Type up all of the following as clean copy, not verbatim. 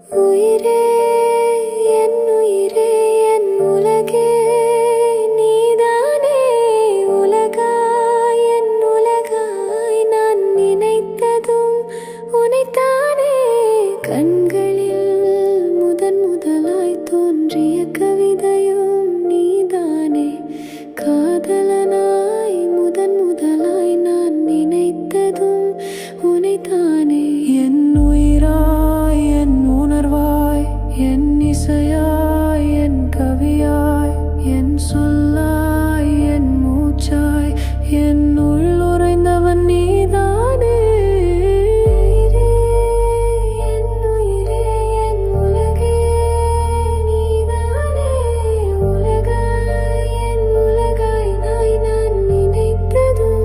உயிரே என் உயிரே என் உலகே நீதானே உலகாய் என் உலகாய் நான் நினைத்ததும் உனைத்தானே கண்களில் முதன் முதலாய் தோன்றிய கவிதையும் நீதானே காதலனாய் முதன் முதலாய் நான் நினைத்ததும் உனைத்தானே என் உயிராய் என் உணர்வாய் என் இசையாய் என் கவியாய் என் சொல்லாய் என் மூச்சாய் என் உள்ளுறைந்தவன் நீதானே என் உயிரே என் உலகே நீதானே உலகாய் என் உலகாய் நான் நினைத்ததும்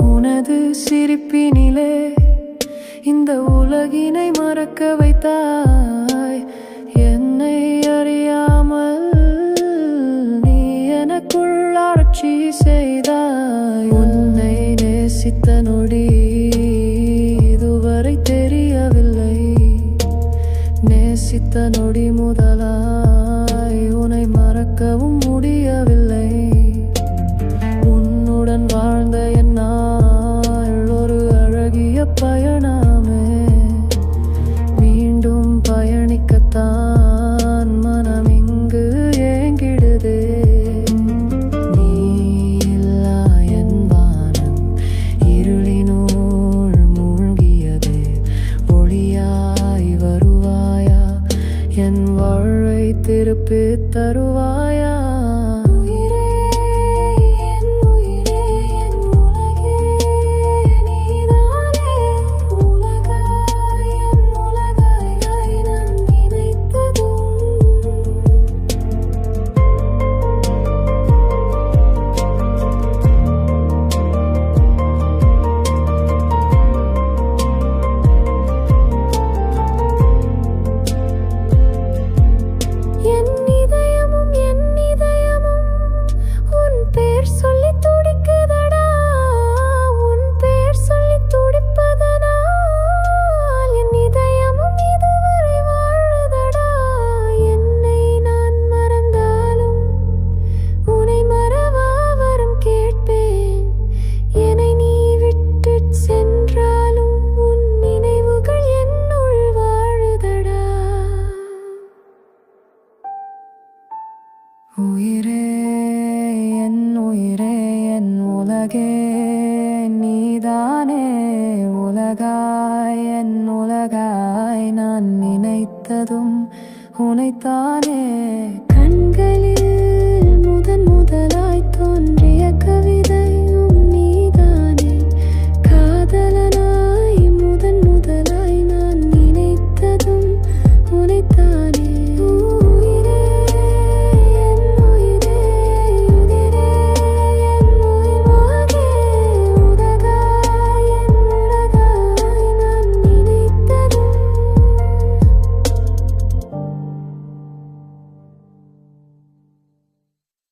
உனது சிரிப்பினிலே இந்த உலகினை மறக்க வைத்தாய் என்னை அறியாமல் நீ எனக்குள் ஆட்சி செய்தாய் உன்னை நேசித்த நொடி இதுவரை தெரியவில்லை நேசித்த நொடி முதலாய் உன்னை மறக்கவும் முடியவில்லை உன்னுடன் வாழ்ந்த என்னால் ஒரு அழகிய பயணமே மீண்டும் பயணிக்கத்தான் மனம் இங்கு ஏங்கிடுதே நீ இல்லா என் வானம் இருளினுள் மூழ்கியதே ஒளியாய் வருவாயா என் வாழ்வை திருப்பித் தருவாயா உயிரே என் உலகே நீதானே உலகாய் என் உலகாய் நான் நினைத்ததும் உனைத்தானே கண்களில் முதன் முதலாய் தோன்றிய கவி